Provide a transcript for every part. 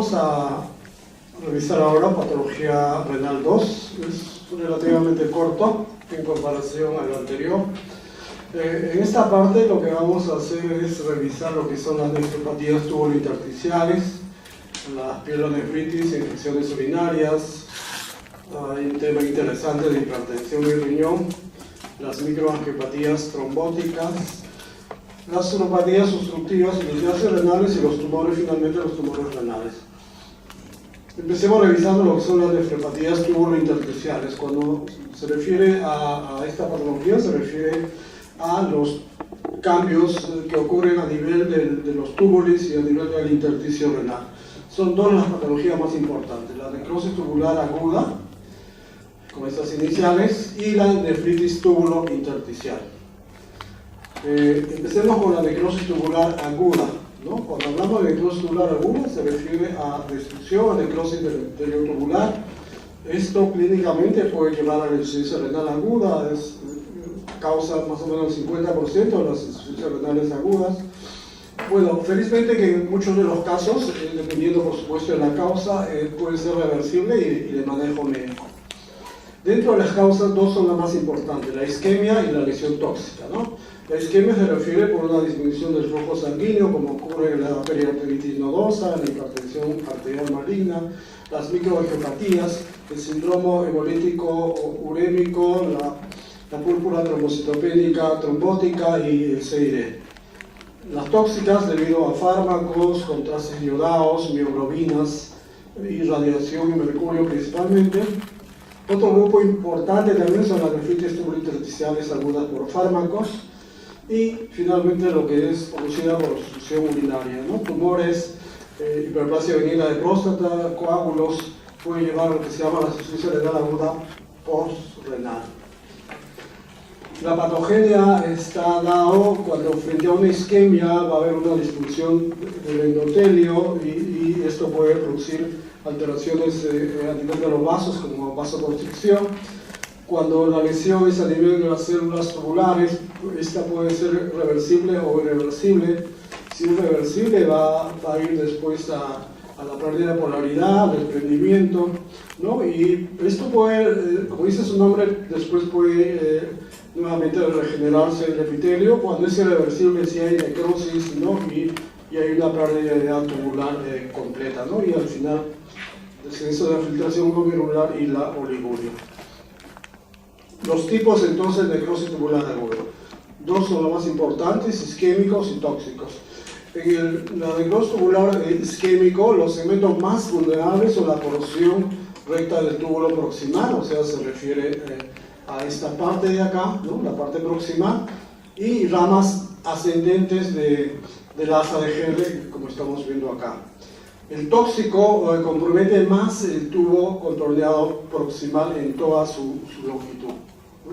Vamos a revisar ahora patología renal 2. Es relativamente corto en comparación al anterior. En esta parte lo que vamos a hacer es revisar lo que son las nefropatías tubulointersticiales, las pielonefritis, infecciones urinarias. Hay un tema interesante de hipertensión y riñón, las microangiopatías trombóticas, las neuropatías obstructivas y litiasis renales y los tumores, finalmente los tumores renales. Empecemos revisando lo que son las nefropatías tubulointersticiales. Cuando se refiere a esta patología, se refiere a los cambios que ocurren a nivel de los túbulos y a nivel del intersticio renal. Son dos las patologías más importantes: la necrosis tubular aguda, con estas iniciales, y la nefritis tubulointersticial. Empecemos con la necrosis tubular aguda, ¿no? Cuando hablamos de necrosis tubular aguda se refiere a destrucción, a necrosis del epitelio tubular. Esto clínicamente puede llevar a la insuficiencia renal aguda, causa más o menos el 50% de las insuficiencias renales agudas. Bueno, felizmente que en muchos de los casos, dependiendo por supuesto de la causa, puede ser reversible y de manejo médico. Dentro de las causas, dos son las más importantes: la isquemia y la lesión tóxica, ¿no? La isquemia se refiere por una disminución del flujo sanguíneo, como ocurre en la periarteritis nodosa, en la hipertensión arterial maligna, las microangiopatías, el síndrome hemolítico urémico, la púrpura trombocitopénica trombótica y el CID. Las tóxicas, debido a fármacos, contrastes iodados, mioglobinas y radiación y mercurio principalmente. Otro grupo importante también son las nefritis tubulointersticiales agudas por fármacos, y finalmente lo que es producida por obstrucción urinaria, ¿no? Tumores, hiperplasia benigna de próstata, coágulos, pueden llevar a lo que se llama la insuficiencia renal aguda postrenal. La patogenia está dado cuando frente a una isquemia va a haber una disfunción del endotelio y esto puede producir alteraciones a nivel de los vasos, como vasoconstricción. Cuando la lesión es a nivel de las células tubulares, esta puede ser reversible o irreversible. Si es reversible, va a ir después a la pérdida de polaridad, al desprendimiento, ¿no? Y esto puede, como dice su nombre, después puede nuevamente regenerarse el epitelio. Cuando es irreversible, si hay necrosis, ¿no? y hay una pérdida tubular completa, ¿no? Y al final, descenso de la filtración glomerular y la oliguria. Los tipos entonces de necrosis tubular aguda. Dos son los más importantes: isquémicos y tóxicos. En la necrosis tubular isquémico, los segmentos más vulnerables son la porción recta del túbulo proximal, o sea, se refiere a esta parte de acá, ¿no? La parte proximal, y ramas ascendentes del asa de Henle, como estamos viendo acá. El tóxico compromete más el tubo contorneado proximal en toda su longitud, ¿no?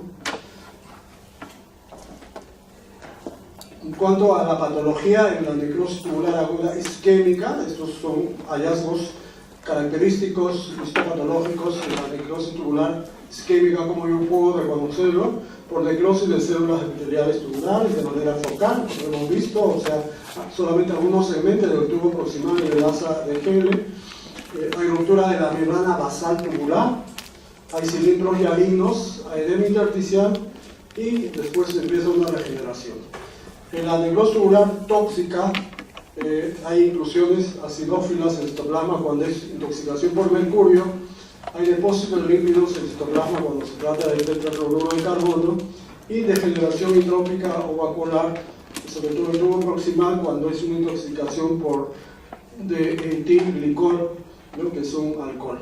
En cuanto a la patología en la necrosis tubular aguda isquémica, estos son hallazgos característicos histopatológicos de la necrosis tubular isquémica, como yo puedo reconocerlo, por necrosis de células epiteliales tubulares de manera focal, como hemos visto, o sea, solamente algunos segmentos del tubo proximal y del asa de Henle. Hay ruptura de la membrana basal tubular, hay cilindros hialinos, hay edema intersticial y después empieza una regeneración. En la necrosis tubular tóxica hay inclusiones acidófilas en el citoplasma cuando es intoxicación por mercurio, hay depósitos de lípidos en el citoplasma cuando se trata de tetracloruro de carbono, y degeneración hidrópica o vacuolar, sobre todo el tubo proximal, cuando es una intoxicación de etilglicol, ¿no? Que es un alcohol.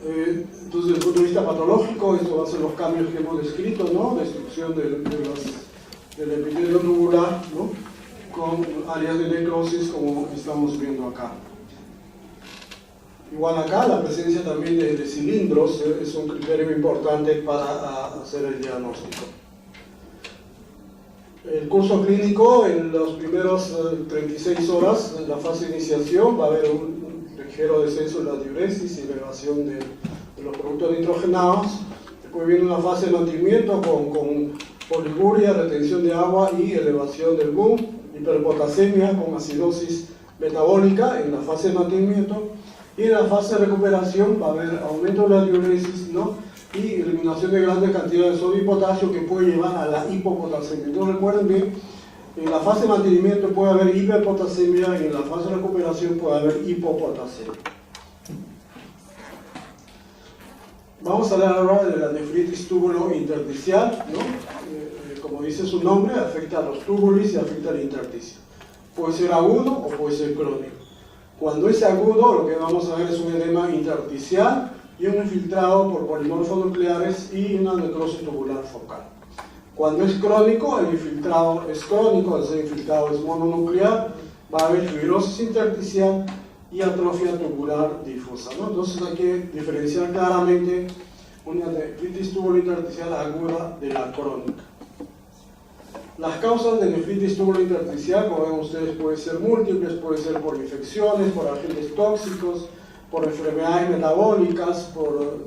Entonces, desde el punto de vista patológico, esto va a ser los cambios que hemos descrito, ¿no? Destrucción del epitelio tubular, ¿no? Con áreas de necrosis, como estamos viendo acá. Igual acá, la presencia también de cilindros es un criterio importante para hacer el diagnóstico. El curso clínico, en las primeras 36 horas de la fase de iniciación, va a haber un ligero descenso de la diuresis y elevación de los productos nitrogenados. Después viene una fase de mantenimiento con oliguria, retención de agua y elevación del GUM, hiperpotasemia con acidosis metabólica en la fase de mantenimiento, y en la fase de recuperación va a haber aumento de la diuresis, ¿no? Y eliminación de grandes cantidades de sodio y potasio que puede llevar a la hipopotasemia. Entonces recuerden bien, en la fase de mantenimiento puede haber hiperpotasemia y en la fase de recuperación puede haber hipopotasemia. Vamos a hablar ahora de la nefritis túbulo intersticial, ¿no? Como dice su nombre, afecta a los túbulos y afecta al intersticio. Puede ser agudo o puede ser crónico. Cuando es agudo, lo que vamos a ver es un edema intersticial y un infiltrado por polimorfonucleares y una necrosis tubular focal. Cuando es crónico, el infiltrado es crónico, el infiltrado es mononuclear, va a haber fibrosis intersticial y atrofia tubular difusa, ¿no? Entonces hay que diferenciar claramente una nefritis túbulo intersticial aguda de la crónica. Las causas de nefritis túbulo intersticial, como ven ustedes, pueden ser múltiples, pueden ser por infecciones, por agentes tóxicos, por enfermedades metabólicas, por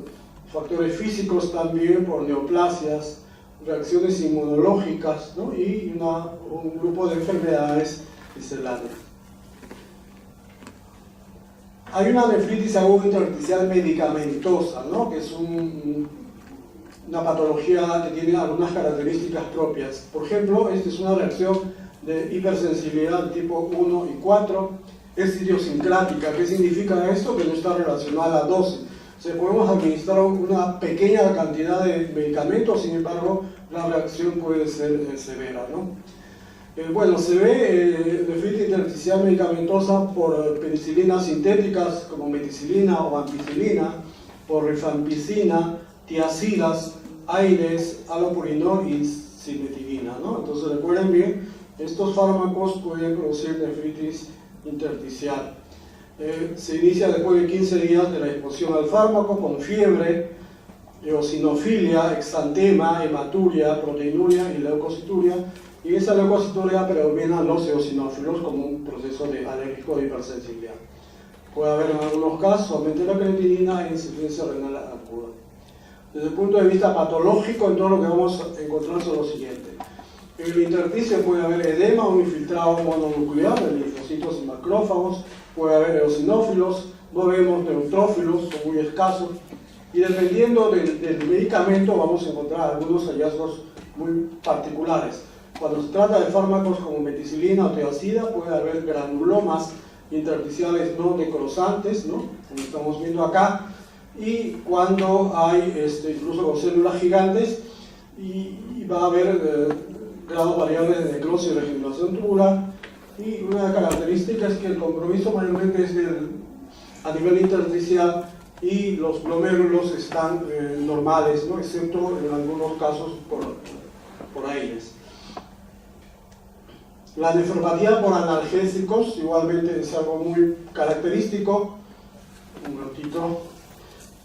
factores físicos también, por neoplasias, reacciones inmunológicas, ¿no? Y un grupo de enfermedades misceláneas. Hay una nefritis aguda intersticial medicamentosa, ¿no? Que es una patología que tiene algunas características propias. Por ejemplo, esta es una reacción de hipersensibilidad tipo 1 y 4, es idiosincrática. ¿Qué significa esto? Que no está relacionada a la dosis. O sea, podemos administrar una pequeña cantidad de medicamentos, sin embargo, la reacción puede ser severa, ¿no? Bueno, se ve nefritis intersticial medicamentosa por penicilinas sintéticas como meticilina o ampicilina, por rifampicina, tiazidas, aires, alopurinol y cimetilina, ¿no? Entonces recuerden bien, estos fármacos pueden producir nefritis intersticial. Se inicia después de 15 días de la exposición al fármaco con fiebre, eosinofilia, exantema, hematuria, proteinuria y leucocituria, y esa leucocituria predomina los eosinófilos como un proceso alérgico de hipersensibilidad. Puede haber en algunos casos aumento de la creatinina e insuficiencia renal aguda. Desde el punto de vista patológico, en todo lo que vamos a encontrar son lo siguiente. En el intersticio puede haber edema o infiltrado mononuclear de linfocitos y macrófagos, puede haber eosinófilos, no vemos neutrófilos, son muy escasos, y dependiendo del medicamento vamos a encontrar algunos hallazgos muy particulares. Cuando se trata de fármacos como meticilina o tiazida, puede haber granulomas intersticiales no necrosantes, ¿no? Como estamos viendo acá, y cuando hay incluso con células gigantes, y va a haber grados variables de necrosis y regeneración tubular, y una característica es que el compromiso mayormente es a nivel intersticial y los glomérulos están normales, ¿no? Excepto en algunos casos por aires. La nefropatía por analgésicos igualmente es algo muy característico. Un ratito,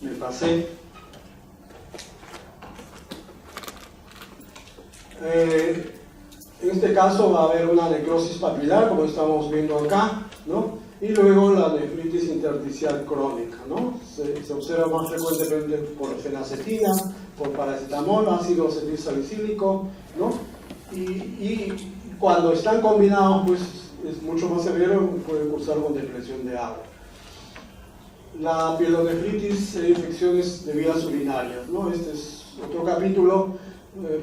me pasé. En este caso va a haber una necrosis papilar, como estamos viendo acá, ¿no? Y luego la nefritis intersticial crónica, ¿no? Se observa más frecuentemente por fenacetina, por paracetamol, ácido acetilsalicílico, ¿no? Y cuando están combinados, pues es mucho más severo, puede cursar con depresión de agua. La pielonefritis e infecciones de vías urinarias, ¿no? Este es otro capítulo.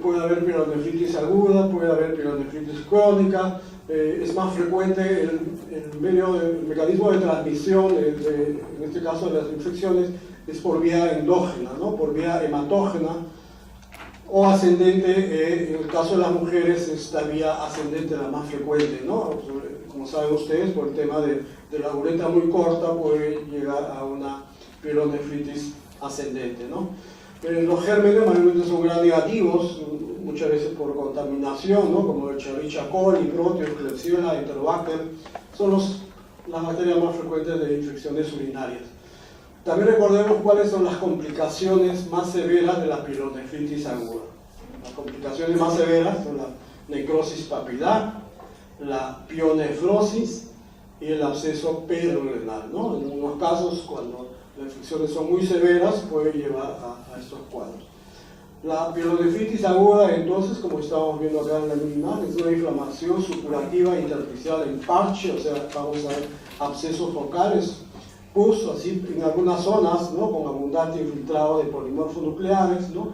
Puede haber pielonefritis aguda, puede haber pielonefritis crónica. Es más frecuente el mecanismo de transmisión, en este caso de las infecciones, es por vía endógena, ¿no? Por vía hematógena o ascendente. En el caso de las mujeres es la vía ascendente la más frecuente, ¿no? Como saben ustedes, por el tema de la uretra muy corta puede llegar a una pielonefritis ascendente, ¿no? Los gérmenes mayormente son gram negativos, muchas veces por contaminación, ¿no? Como el Escherichia coli, Proteus, Klebsiella, Enterobacter, son las bacterias más frecuentes de infecciones urinarias. También recordemos cuáles son las complicaciones más severas de la pielonefritis aguda. Las complicaciones más severas son la necrosis papilar, la pionefrosis y el absceso perirenal, ¿no? En algunos casos, cuando las infecciones son muy severas, puede llevar a estos cuadros. La pielonefritis aguda, entonces, como estamos viendo acá en la imagen, es una inflamación supurativa intersticial en parche, o sea, vamos a ver abscesos focales, pus, así en algunas zonas, ¿no? Con abundante infiltrado de polimorfonucleares, ¿no?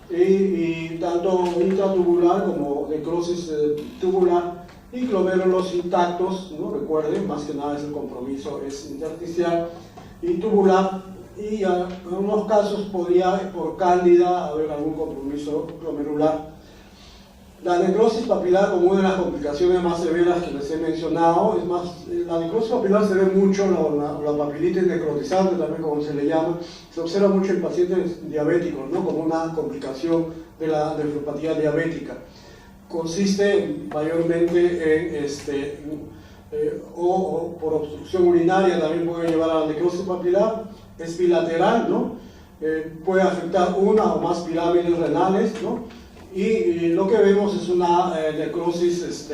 Y tanto intratubular como necrosis tubular y glomérulos intactos, ¿no? Recuerden, más que nada es el compromiso es intersticial y tubular. Y en algunos casos podría por cándida haber algún compromiso glomerular. La necrosis papilar, como una de las complicaciones más severas que les he mencionado, es más, la necrosis papilar se ve mucho, la papilitis necrotizante también como se le llama, se observa mucho en pacientes diabéticos, ¿no? Como una complicación de la nefropatía diabética. Consiste mayormente en, o por obstrucción urinaria también puede llevar a la necrosis papilar. Es bilateral, ¿no? Puede afectar una o más pirámides renales, ¿no? Y lo que vemos es una necrosis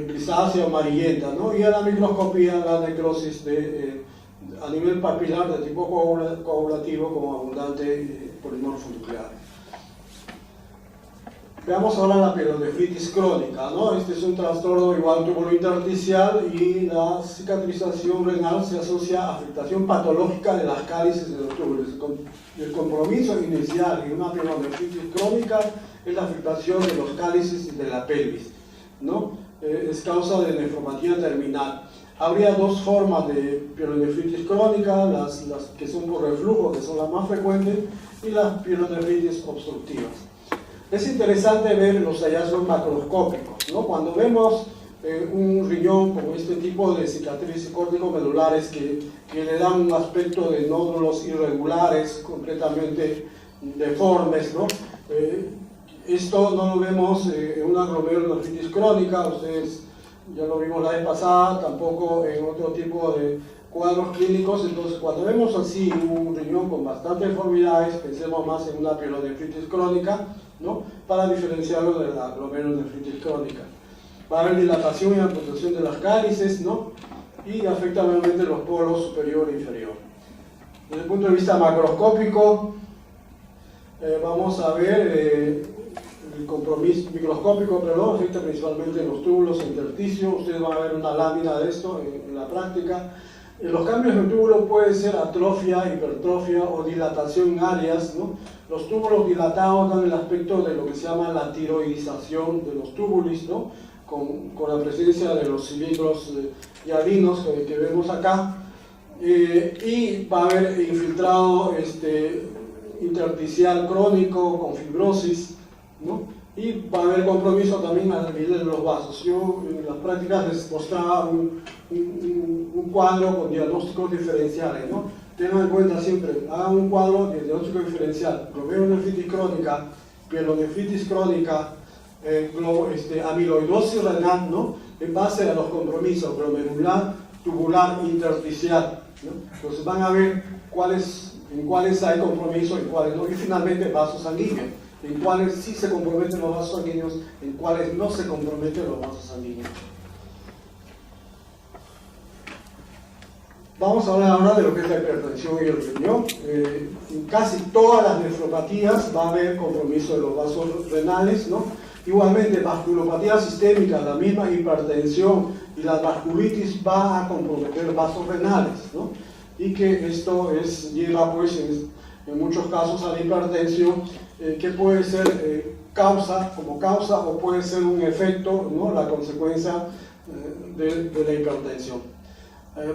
grisácea o amarillenta, ¿no? Y a la microscopía la necrosis a nivel papilar de tipo coagulativo como abundante polimorfonuclear. Veamos ahora la pielonefritis crónica, ¿no? Este es un trastorno igual tubulo intersticial y la cicatrización renal se asocia a afectación patológica de las cálices de los túbulos. El compromiso inicial en una pielonefritis crónica es la afectación de los cálices y de la pelvis, ¿no? Es causa de nefropatía terminal. Habría dos formas de pielonefritis crónica, las que son por reflujo, que son las más frecuentes, y las pielonefritis obstructivas. Es interesante ver los hallazgos macroscópicos, ¿no? Cuando vemos un riñón con este tipo de cicatrices córtico-medulares que le dan un aspecto de nódulos irregulares, completamente deformes, ¿no? Esto no lo vemos en una glomerulonefritis crónica, ustedes ya lo vimos la vez pasada, tampoco en otro tipo de cuadros clínicos. Entonces, cuando vemos así un riñón con bastantes deformidades, pensemos más en una pielonefritis crónica, ¿no? Para diferenciarlo de la glomerulonefritis crónica. Va a haber dilatación y amputación de las cálices, ¿no? Y afecta obviamente los polos superior e inferior. Desde el punto de vista macroscópico, vamos a ver el compromiso microscópico, pero afecta principalmente los túbulos e intersticio. Ustedes van a ver una lámina de esto en la práctica. Los cambios de túbulo pueden ser atrofia, hipertrofia o dilatación en áreas, ¿no? Los túbulos dilatados dan el aspecto de lo que se llama la tiroidización de los túbulos, ¿no? Con la presencia de los cilindros yadinos que vemos acá. Y va a haber infiltrado intersticial crónico con fibrosis, ¿no? Y va a haber compromiso también a nivel de los vasos. Yo en las prácticas les mostraba un cuadro con diagnósticos diferenciales, ¿no? Tengan en cuenta siempre, hagan un cuadro de diagnóstico diferencial: glomerulonefritis crónica, pielonefritis crónica, amiloidosis renal, ¿no? En base a los compromisos glomerular, tubular, intersticial, ¿no? Entonces van a ver en cuáles hay compromiso y cuáles no. Y finalmente vasos sanguíneos, en cuáles sí se comprometen los vasos sanguíneos, en cuáles no se comprometen los vasos sanguíneos. Vamos a hablar ahora de lo que es la hipertensión y el riñón. En casi todas las nefropatías va a haber compromiso de los vasos renales, ¿no? Igualmente, vasculopatía sistémica, la misma hipertensión y la vasculitis va a comprometer vasos renales, ¿no? Y que esto lleva pues en muchos casos a la hipertensión, que puede ser causa o puede ser un efecto, ¿no? La consecuencia de la hipertensión.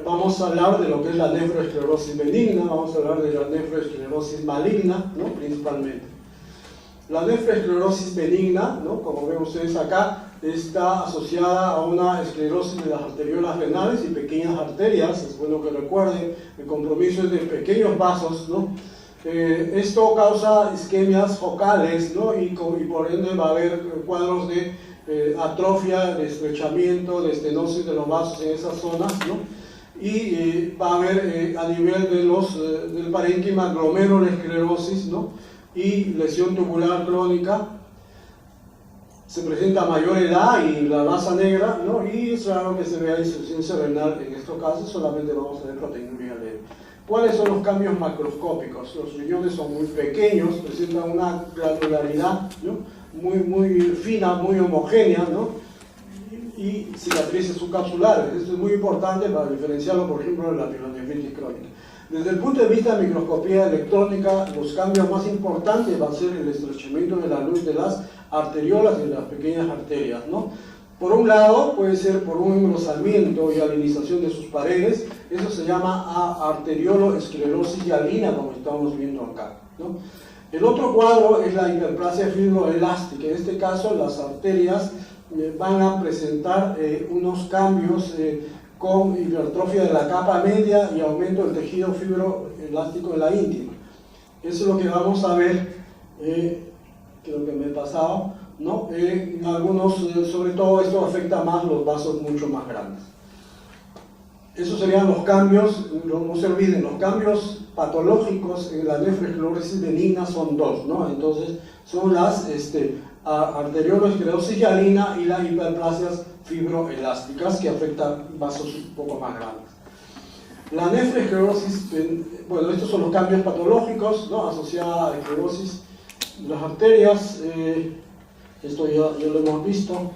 Vamos a hablar de lo que es la nefroesclerosis benigna, vamos a hablar de la nefroesclerosis maligna, ¿no? Principalmente. La nefroesclerosis benigna, ¿no? Como ven ustedes acá, está asociada a una esclerosis de las arteriolas renales y pequeñas arterias. Es bueno que recuerden, el compromiso es de pequeños vasos, ¿no? Esto causa isquemias focales, ¿no? Y por ende va a haber cuadros de atrofia, de estrechamiento, de estenosis de los vasos en esas zonas, ¿no? Y va a haber a nivel del parénquima glomerulosclerosis, ¿no? Y lesión tubular crónica. se presenta a mayor edad y la masa negra, ¿no? Y es raro que se vea insuficiencia renal en estos casos, solamente vamos a ver proteinuria leve. ¿Cuáles son los cambios macroscópicos? Los riñones son muy pequeños, presentan una granularidad, ¿no? muy fina, muy homogénea, ¿no? Y cicatrices subcapsulares. Esto es muy importante para diferenciarlo, por ejemplo, de la pielonefritis crónica. Desde el punto de vista de microscopía electrónica, los cambios más importantes van a ser el estrechamiento de la luz de las arteriolas y de las pequeñas arterias, ¿no? Por un lado, puede ser por un engrosamiento y alinización de sus paredes. Eso se llama arterioloesclerosis hialina, como estamos viendo acá, ¿no? El otro cuadro es la hiperplasia fibroelástica. En este caso, las arterias van a presentar unos cambios con hipertrofia de la capa media y aumento del tejido fibroelástico de la íntima. Eso es lo que vamos a ver, creo que me he pasado, ¿no? En algunos, sobre todo esto afecta más los vasos mucho más grandes. Esos serían los cambios, no se olviden, los cambios patológicos en la nefroesclerosis benigna son dos, ¿no? Entonces son las arterioloesclerosis hialina y las hiperplasias fibroelásticas que afectan vasos un poco más grandes. La nefroesclerosis, bueno, estos son los cambios patológicos, ¿no? Asociada a esclerosis de las arterias, esto ya lo hemos visto,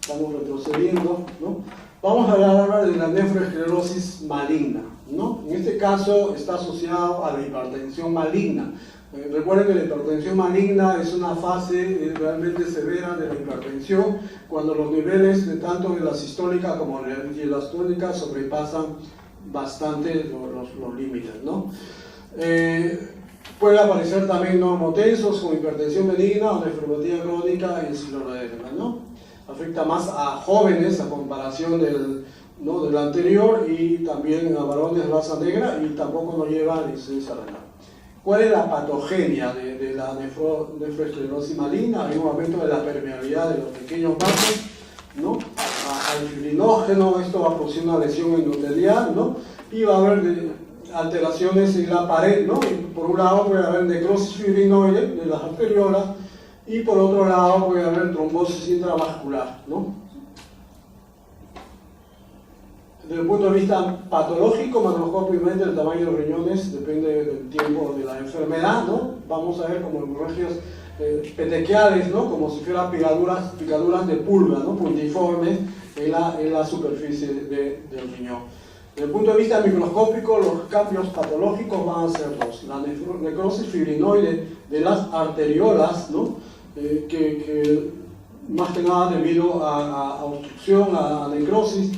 estamos retrocediendo, ¿no? Vamos a hablar ahora de la nefroesclerosis maligna, ¿no? En este caso está asociado a la hipertensión maligna. Recuerden que la hipertensión maligna es una fase realmente severa de la hipertensión, cuando los niveles de tanto de la sistólica como de la diastólica sobrepasan bastante los límites, ¿no? Puede aparecer también normotensos con hipertensión benigna o nefropatía crónica en escleroderma, ¿no? Afecta más a jóvenes a comparación del anterior, y también a varones de raza negra, y tampoco nos lleva a la insuficiencia renal. ¿Cuál es la patogenia de la nefroesclerosis maligna? Hay un aumento de la permeabilidad de los pequeños vasos, ¿no? Al fibrinógeno, esto va a producir una lesión endotelial, ¿no? Y va a haber alteraciones en la pared, ¿no? Y por un lado puede haber necrosis fibrinoide de las arteriolas, y por otro lado puede haber trombosis intravascular, ¿no? Desde el punto de vista patológico, macroscópicamente el tamaño de los riñones depende del tiempo de la enfermedad, ¿no? Vamos a ver como hemorragias petequiales, ¿no? Como si fueran picaduras de pulga, ¿no? Puntiformes en la superficie del riñón. Desde el punto de vista microscópico, los cambios patológicos van a ser dos: la necrosis fibrinoide de las arteriolas, ¿no? Que más que nada debido a obstrucción, a necrosis,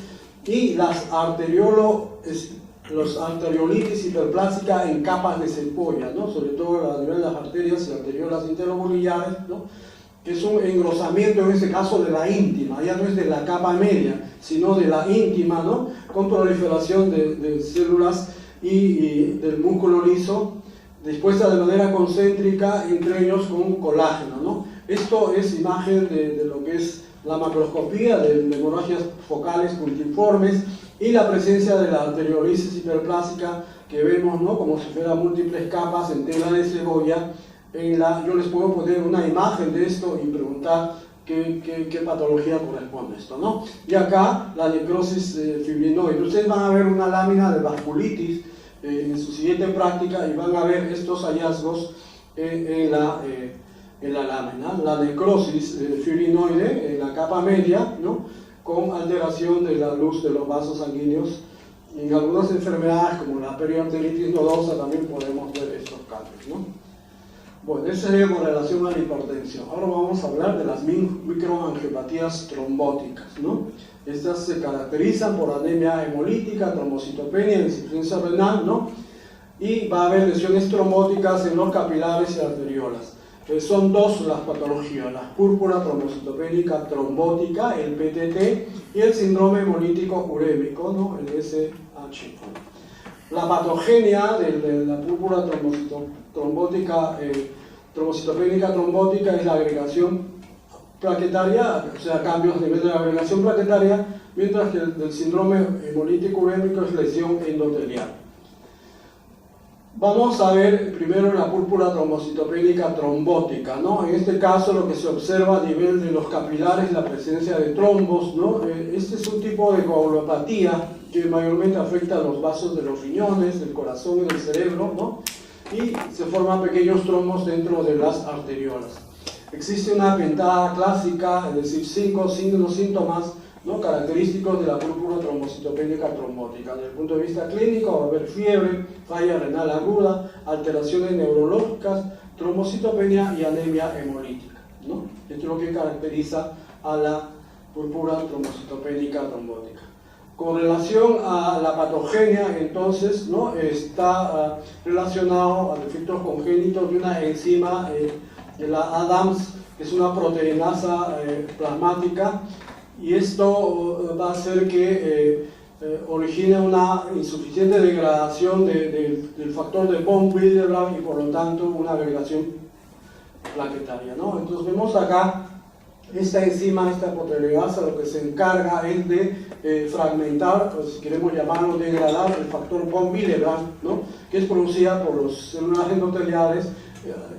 y las arteriolitis hiperplástica en capas de cepolla, ¿no? Sobre todo a nivel de las arterias y arteriolas interlobulares, ¿no? Que es un engrosamiento en este caso de la íntima, ya no es de la capa media, sino de la íntima, ¿no? Con proliferación de células y del músculo liso, dispuesta de manera concéntrica entre ellos con colágeno, ¿no? Esto es imagen de lo que es la macroscopía de hemorragias focales puntiformes y la presencia de la arteriolisis hiperplásica que vemos, ¿no? Como si fueran múltiples capas en tela de cebolla. Yo les puedo poner una imagen de esto y preguntar qué patología corresponde a esto, ¿no? Y acá la necrosis fibrinoide. Ustedes van a ver una lámina de vasculitis en su siguiente práctica, y van a ver estos hallazgos en la lámina. La necrosis fibrinoide en la capa media, ¿no? Con alteración de la luz de los vasos sanguíneos. En algunas enfermedades como la periarteritis nodosa también podemos ver estos cambios, ¿no? Bueno, eso sería con relación a la hipertensión. Ahora vamos a hablar de las microangiopatías trombóticas, ¿no? Estas se caracterizan por anemia hemolítica, trombocitopenia, insuficiencia renal, ¿no? Y va a haber lesiones trombóticas en los capilares y arteriolas. Son dos las patologías: la púrpura trombocitopénica trombótica, el PTT, y el síndrome hemolítico urémico, ¿no? El SH. La patogenia de la púrpura trombocitopénica trombótica es la agregación plaquetaria, o sea, cambios a nivel de la agregación plaquetaria, mientras que el síndrome hemolítico urémico es lesión endotelial. Vamos a ver primero la púrpura trombocitopénica trombótica, ¿no? En este caso lo que se observa a nivel de los capilares es la presencia de trombos, ¿no? Este es un tipo de coagulopatía que mayormente afecta a los vasos de los riñones, del corazón y del cerebro, ¿no? Y se forman pequeños trombos dentro de las arteriolas. Existe una pintada clásica, es decir, 5 síntomas, ¿no?, característicos de la púrpura trombocitopénica trombótica. Desde el punto de vista clínico va a haber fiebre, falla renal aguda, alteraciones neurológicas, trombocitopenia y anemia hemolítica, ¿no? Esto es lo que caracteriza a la púrpura trombocitopénica trombótica. Con relación a la patogenia, entonces, ¿no?, está relacionado a defectos congénitos de una enzima de la ADAMS, que es una proteinasa plasmática, y esto va a hacer que origine una insuficiente degradación del factor de von Willebrand y por lo tanto una agregación plaquetaria, ¿no? Entonces vemos acá esta enzima, esta proteinasa, lo que se encarga es de fragmentar, o si queremos llamarlo degradar, el factor von Willebrand, ¿no?, que es producida por las células endoteliales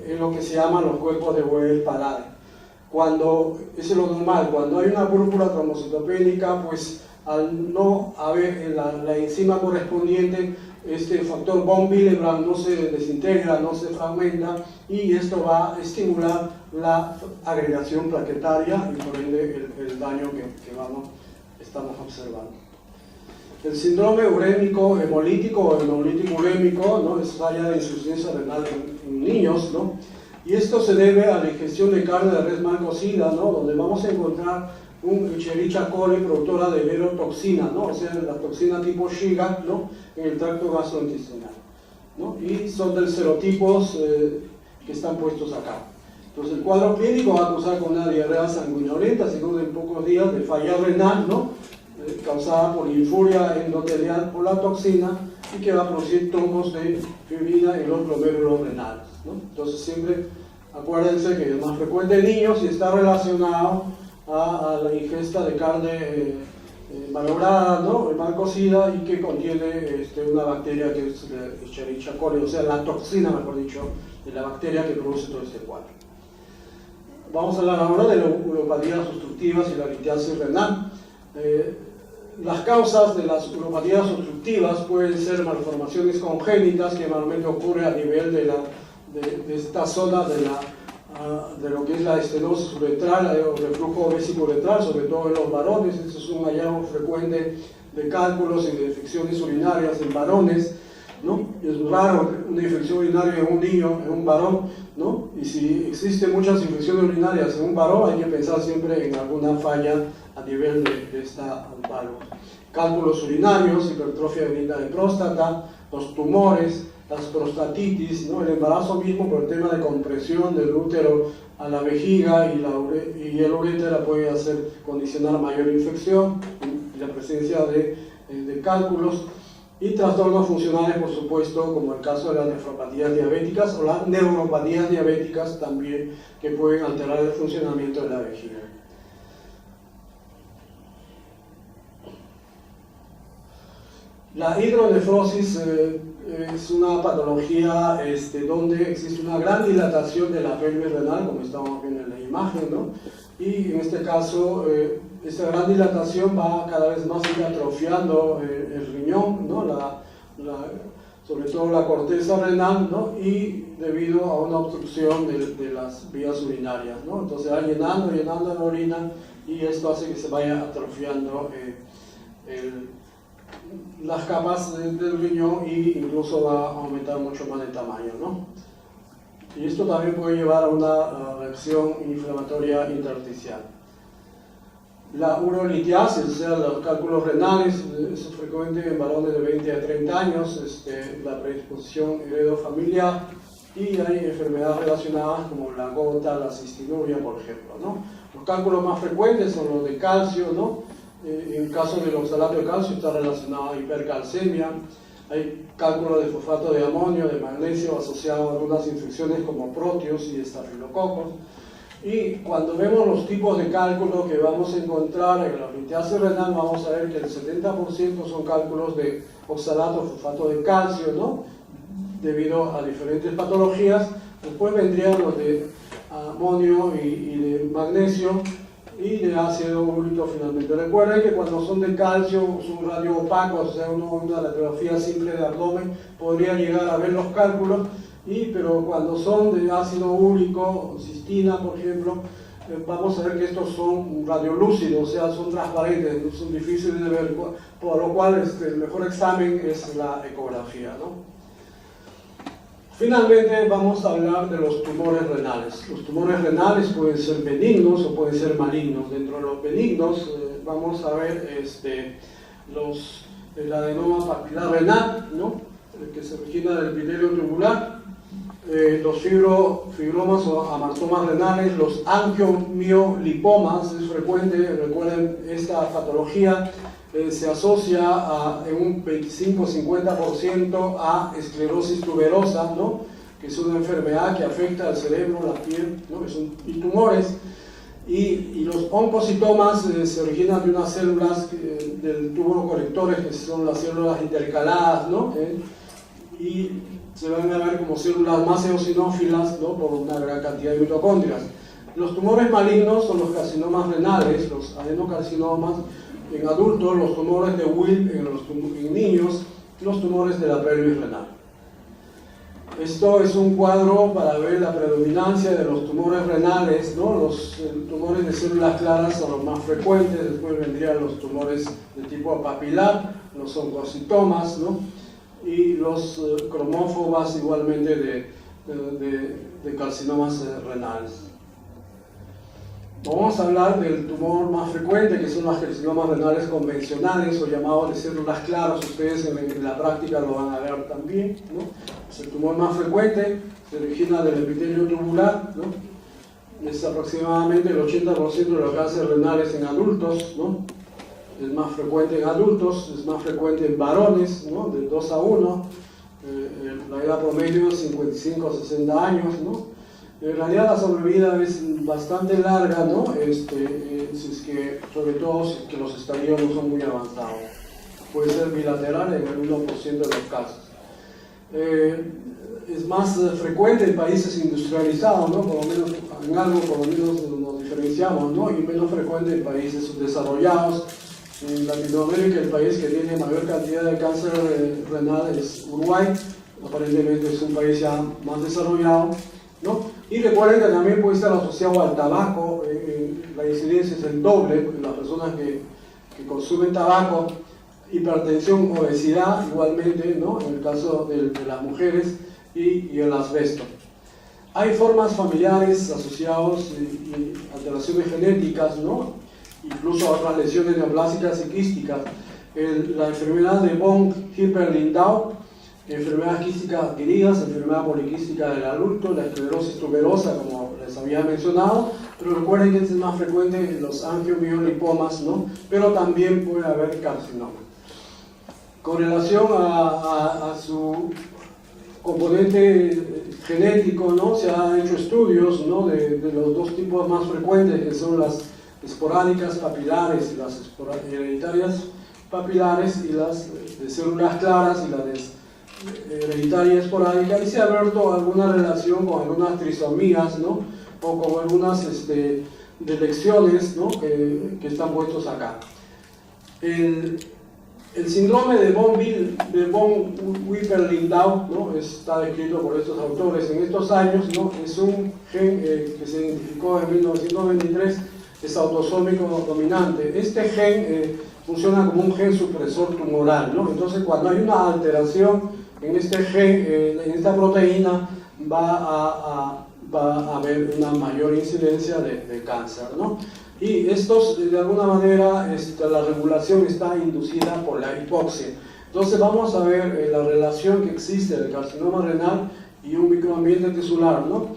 en lo que se llaman los cuerpos de Weber-Palade. Cuando, eso es lo normal, cuando hay una púrpura trombocitopénica, pues al no haber la enzima correspondiente, este factor von Willebrand no se desintegra, no se fragmenta, y esto va a estimular la agregación plaquetaria y por ende el daño que estamos observando. El síndrome urémico hemolítico o hemolítico urémico, ¿no?, es falla de insuficiencia renal en niños, ¿no?, y esto se debe a la ingestión de carne de res mal cocida, ¿no?, donde vamos a encontrar un Escherichia coli productora de verotoxina, ¿no?, o sea, la toxina tipo Shiga, ¿no?, en el tracto gastrointestinal, ¿no?, y son del serotipos que están puestos acá. Entonces el cuadro clínico va a causar con una diarrea sanguinolenta, seguido en pocos días de falla renal, ¿no?, causada por infuria endotelial por la toxina, y que va a producir trombos de fibrina en los glomérulos renales, ¿no? Entonces siempre acuérdense que es más frecuente en niños y está relacionado a la ingesta de carne malograda, ¿no?, mal cocida, y que contiene una bacteria que es Escherichia coli, o sea, la toxina, mejor dicho, de la bacteria que produce todo este cuadro. Vamos a hablar ahora de las uropatías obstructivas y la litiasis renal. Las causas de las uropatías obstructivas pueden ser malformaciones congénitas, que normalmente ocurre a nivel de esta zona de lo que es la estenosis uretral o reflujo vesicouretral, sobre todo en los varones. Este es un hallazgo frecuente de cálculos y de infecciones urinarias en varones, ¿no? Es raro una infección urinaria en un niño, en un varón, ¿no? Y si existen muchas infecciones urinarias en un varón, hay que pensar siempre en alguna falla a nivel de esta válvula. Cálculos urinarios, hipertrofia benigna de próstata, los tumores, las prostatitis, ¿no?, el embarazo mismo por el tema de compresión del útero a la vejiga y el urétera puede hacer condicionar mayor infección y la presencia de cálculos, y trastornos funcionales, por supuesto, como el caso de las nefropatías diabéticas o las neuropatías diabéticas también, que pueden alterar el funcionamiento de la vejiga. La hidronefrosis es una patología donde existe una gran dilatación de la pelvis renal, como estamos viendo en la imagen, ¿no? Y en este caso, esta gran dilatación va cada vez más ir atrofiando el riñón, ¿no?, sobre todo la corteza renal, ¿no?, y debido a una obstrucción de las vías urinarias, ¿no? Entonces va llenando la orina, y esto hace que se vaya atrofiando las capas del riñón, e incluso va a aumentar mucho más de tamaño, ¿no? Y esto también puede llevar a una reacción inflamatoria intersticial. La urolitiasis, o sea, los cálculos renales, es frecuente en varones de 20 a 30 años, la predisposición heredofamiliar, y hay enfermedades relacionadas como la gota, la cistinuria, por ejemplo, ¿no? Los cálculos más frecuentes son los de calcio, ¿no? En el caso del oxalato de calcio está relacionado a hipercalcemia. Hay cálculos de fosfato de amonio, de magnesio, asociado a algunas infecciones como protios y estafilococos. Y cuando vemos los tipos de cálculos que vamos a encontrar en la litiasis renal, vamos a ver que el 70% son cálculos de oxalato, fosfato de calcio, ¿no?, debido a diferentes patologías. Después vendrían los de amonio y de magnesio y de ácido úrico finalmente. Recuerden que cuando son de calcio son radioopacos, o sea, una radiografía simple de abdomen podría llegar a ver los cálculos, pero cuando son de ácido úrico, cistina por ejemplo, vamos a ver que estos son radiolúcidos, o sea, son transparentes, son difíciles de ver, por lo cual el mejor examen es la ecografía, ¿no? Finalmente vamos a hablar de los tumores renales. Los tumores renales pueden ser benignos o pueden ser malignos. Dentro de los benignos vamos a ver el adenoma papilar renal, ¿no? Que se origina del epitelio tubular, los fibromas o amartomas renales, los angiomiolipomas, es frecuente, recuerden esta patología. Se asocia en un 25-50% a esclerosis tuberosa, ¿no? Que es una enfermedad que afecta al cerebro, la piel, ¿no? Y tumores. Y los oncocitomas se originan de unas células del tubo colectores, que son las células intercaladas, ¿no? Y se van a ver como células más eosinófilas, ¿no? Por una gran cantidad de mitocondrias. Los tumores malignos son los carcinomas renales, los adenocarcinomas. En adultos, los tumores de Wilm, en niños, los tumores de la pelvis renal. Esto es un cuadro para ver la predominancia de los tumores renales, ¿no? Los tumores de células claras son los más frecuentes, después vendrían los tumores de tipo papilar, los oncocitomas, ¿no? Y los cromófobas igualmente de carcinomas renales. Vamos a hablar del tumor más frecuente, que son los carcinomas renales convencionales o llamados de células claras. Ustedes en la práctica lo van a ver también, ¿no? Es el tumor más frecuente, se origina del epitelio tubular, ¿no? Es aproximadamente el 80% de los cánceres renales en adultos, ¿no? Es más frecuente en adultos, es más frecuente en varones, ¿no? De 2 a 1, la edad promedio es 55 a 60 años, ¿no? En realidad la sobrevida es bastante larga, ¿no? Si es que, sobre todo si es que los estadios no son muy avanzados. Puede ser bilateral en el 1% de los casos. Es más frecuente en países industrializados, ¿no? Por lo menos en algo por lo menos nos diferenciamos, ¿no? Y menos frecuente en países subdesarrollados. En Latinoamérica el país que tiene mayor cantidad de cáncer renal es Uruguay. Aparentemente es un país ya más desarrollado, ¿no? Y recuerden que también puede estar asociado al tabaco. La incidencia es el doble en las personas que consumen tabaco, hipertensión, obesidad igualmente, ¿no? En el caso de las mujeres, y el asbesto. Hay formas familiares asociadas y alteraciones genéticas, ¿no? Incluso otras lesiones neoplásicas y quísticas. La enfermedad de von Hippel-Lindau, enfermedades quísticas adquiridas, enfermedad poliquística del adulto, la esclerosis tuberosa, como les había mencionado, pero recuerden que es más frecuente en los angiomiolipomas, ¿no? Pero también puede haber carcinoma. Con relación a su componente genético, ¿no? Se han hecho estudios, ¿no? de los dos tipos más frecuentes, que son las esporádicas papilares y las hereditarias papilares, y las de células claras y las de hereditaria esporádica, y se ha abierto alguna relación con algunas trisomías, ¿no? O con algunas delecciones, ¿no? que están puestos acá. El síndrome de von Hippel-Lindau, ¿no? Está descrito por estos autores en estos años, ¿no? Es un gen que se identificó en 1923, es autosómico dominante. Este gen funciona como un gen supresor tumoral, ¿no? Entonces, cuando hay una alteración en este gen, en esta proteína, va a haber una mayor incidencia de cáncer, ¿no? Y estos, de alguna manera, la regulación está inducida por la hipoxia. Entonces vamos a ver la relación que existe del carcinoma renal y un microambiente tisular, ¿no?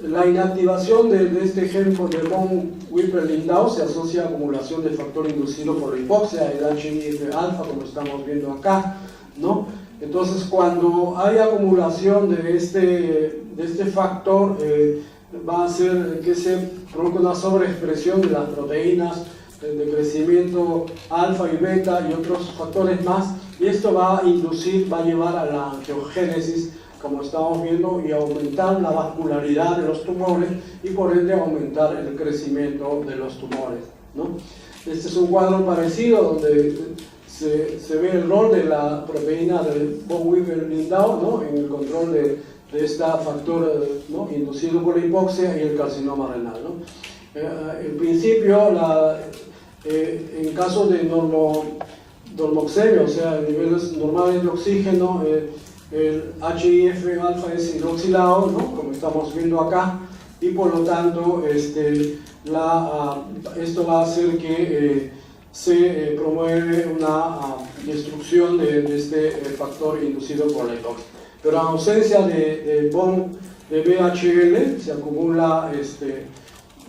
La inactivación de este gen de von Hippel-Lindau se asocia a acumulación de factor inducido por la hipoxia, el HIF-alfa, como estamos viendo acá, ¿no? Entonces, cuando hay acumulación de este factor, va a hacer que se produzca una sobreexpresión de las proteínas de crecimiento alfa y beta y otros factores más, Y esto va a llevar a la angiogénesis, como estamos viendo, y aumentar la vascularidad de los tumores y por ende aumentar el crecimiento de los tumores, ¿no? Este es un cuadro parecido donde se ve el rol de la proteína del von Wipper-Lindau, ¿no? En el control de este factor, ¿no? Inducido por la hipoxia y el carcinoma renal, ¿no? En principio, en caso de normoxemia, o sea, niveles normales de oxígeno, el HIF-alfa es hidroxilado, ¿no? Como estamos viendo acá, y por lo tanto esto va a hacer que se promueve una destrucción de este factor inducido por la hipoxia. Pero en ausencia de BHL se acumula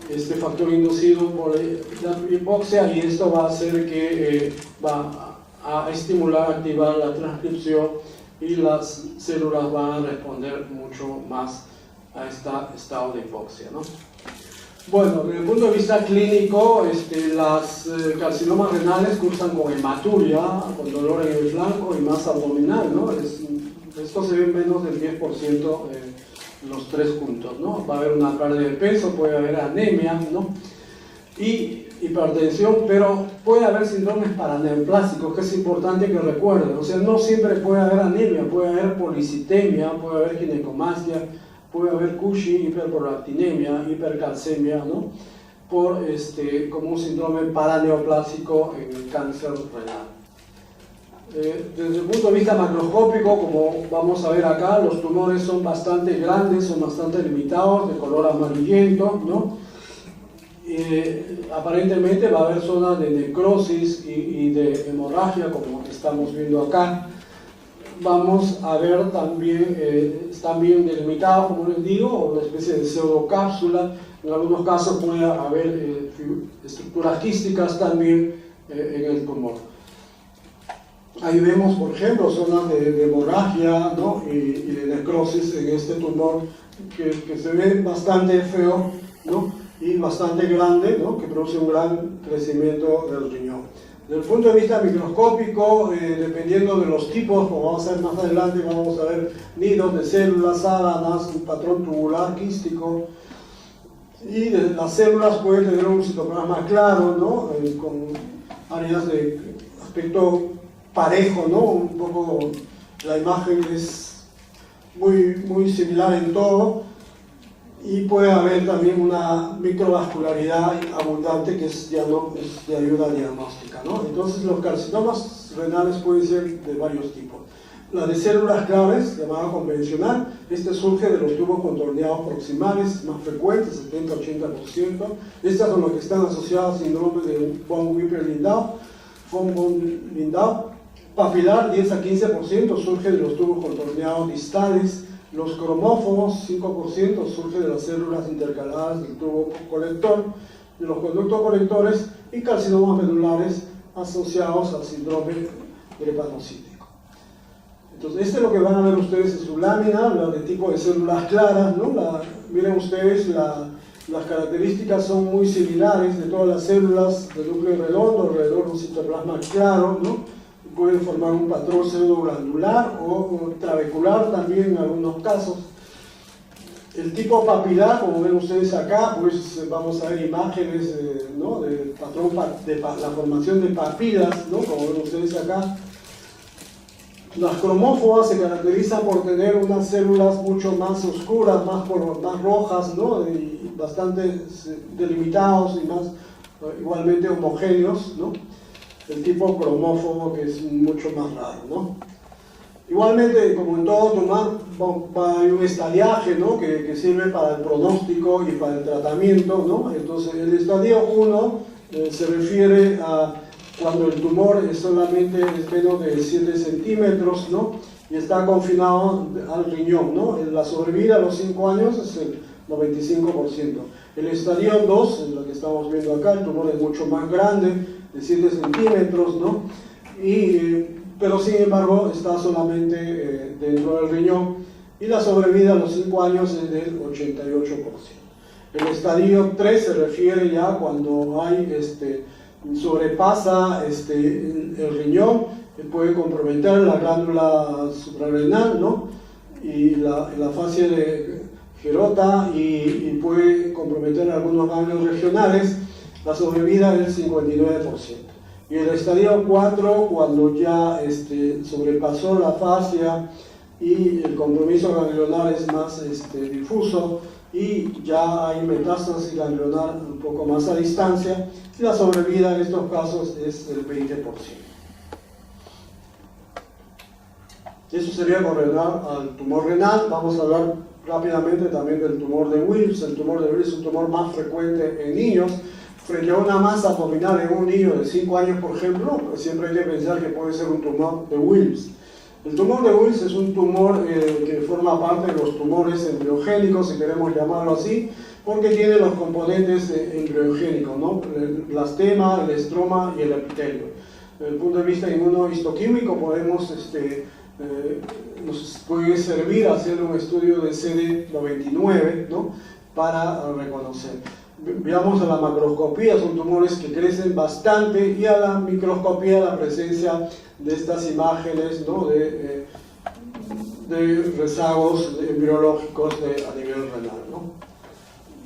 este factor inducido por la hipoxia y esto va a hacer que va a estimular, activar la transcripción y las células van a responder mucho más a este estado de hipoxia, ¿no? Bueno, desde el punto de vista clínico, las carcinomas renales cursan con hematuria, con dolor en el flanco y masa abdominal, ¿no? Esto se ve en menos del 10% los tres juntos, ¿no? Va a haber una pérdida de peso, puede haber anemia, ¿no? Y hipertensión, pero puede haber síndromes paraneoplásicos, que es importante que recuerden. O sea, no siempre puede haber anemia, puede haber policitemia, puede haber ginecomastia, puede haber Cushing, hiperprolactinemia, hipercalcemia, ¿no? Como un síndrome paraneoplásico en el cáncer renal. Desde el punto de vista macroscópico, como vamos a ver acá, los tumores son bastante grandes, son bastante limitados, de color amarillento, ¿no? Aparentemente va a haber zonas de necrosis y de hemorragia, como estamos viendo acá. Vamos a ver también, están bien delimitados, como les digo, una especie de pseudocápsula. En algunos casos puede haber estructuras quísticas también en el tumor. Ahí vemos, por ejemplo, zonas de hemorragia, ¿no? y de necrosis en este tumor que se ve bastante feo, ¿no? Y bastante grande, ¿no? Que produce un gran crecimiento del riñón. Desde el punto de vista microscópico, dependiendo de los tipos, como vamos a ver más adelante, vamos a ver nidos de células, sábanas, un patrón tubular quístico, y las células pueden tener un citoplasma claro, ¿no? Con áreas de aspecto parejo, ¿no? Un poco la imagen es muy similar en todo, y puede haber también una microvascularidad abundante que es de ayuda diagnóstica, ¿no? Entonces los carcinomas renales pueden ser de varios tipos. La de células claves, llamada convencional, surge de los tubos contorneados proximales más frecuentes, 70-80%. Estas son las que están asociadas al síndrome de von Wipper-Lindau. Papilar, 10-15%, surge de los tubos contorneados distales. Los cromófobos, 5%, surge de las células intercaladas del tubo colector, de los conductos colectores y carcinomas medulares asociados al síndrome drepanocítico. Entonces, es lo que van a ver ustedes en su lámina, la de tipo de células claras, ¿no? Miren ustedes, las características son muy similares de todas las células de núcleo redondo, alrededor de un citoplasma claro, ¿no? Pueden formar un patrón pseudoglandular o trabecular también en algunos casos. El tipo papilar, como ven ustedes acá, pues vamos a ver imágenes, ¿no? Del patrón de la formación de papilas, ¿no? Como ven ustedes acá. Las cromófobas se caracterizan por tener unas células mucho más oscuras, más rojas, ¿no? Y bastante delimitados y más igualmente homogéneos, ¿no? El tipo cromófobo, que es mucho más raro, ¿no? Igualmente, como en todo tumor, hay un estadiaje, ¿no? que sirve para el pronóstico y para el tratamiento, ¿no? Entonces, el estadio 1 se refiere a cuando el tumor es menos de 7 centímetros, ¿no? Y está confinado al riñón, ¿no? La sobrevida a los 5 años es el 95%. El estadio 2, lo que estamos viendo acá, el tumor es mucho más grande, de 7 centímetros, ¿no? Pero sin embargo está solamente dentro del riñón y la sobrevida a los 5 años es del 88%. El estadio 3 se refiere ya cuando hay, sobrepasa el riñón puede comprometer la glándula suprarrenal, ¿no? Y la fascia de Gerota y puede comprometer algunos ganglios regionales. La sobrevida es del 59%. Y el estadio 4, cuando ya sobrepasó la fascia y el compromiso ganglionar es más difuso y ya hay metástasis ganglionar un poco más a distancia, y la sobrevida en estos casos es del 20%. Eso sería con relación al tumor renal. Vamos a hablar rápidamente también del tumor de Wilms. El tumor de Wilms es un tumor más frecuente en niños. Frente a una masa abdominal en un niño de 5 años, por ejemplo, pues siempre hay que pensar que puede ser un tumor de Wilms. El tumor de Wilms es un tumor que forma parte de los tumores embriogénicos, si queremos llamarlo así, porque tiene los componentes embriogénicos, ¿no? El blastema, el estroma y el epitelio. Desde el punto de vista inmunohistoquímico podemos nos puede servir hacer un estudio de CD99, ¿no? Para reconocer. Veamos a la macroscopía, son tumores que crecen bastante, y a la microscopía la presencia de estas imágenes, ¿no? de rezagos embriológicos a nivel renal, ¿no?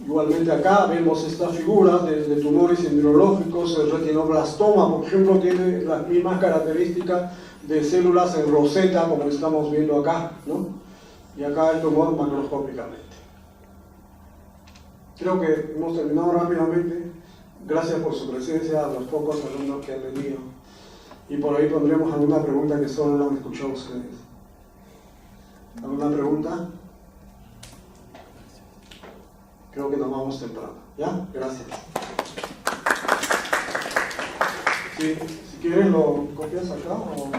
Igualmente acá vemos esta figura de tumores embriológicos. El retinoblastoma, por ejemplo, tiene las mismas características de células en roseta, como estamos viendo acá, ¿no? Y acá el tumor macroscópicamente. Creo que hemos terminado rápidamente. Gracias por su presencia a los pocos alumnos que han venido. Y por ahí pondremos alguna pregunta que solo no han escuchado ustedes. ¿Alguna pregunta? Creo que nos vamos temprano. ¿Ya? Gracias. Si quieres lo copias acá o...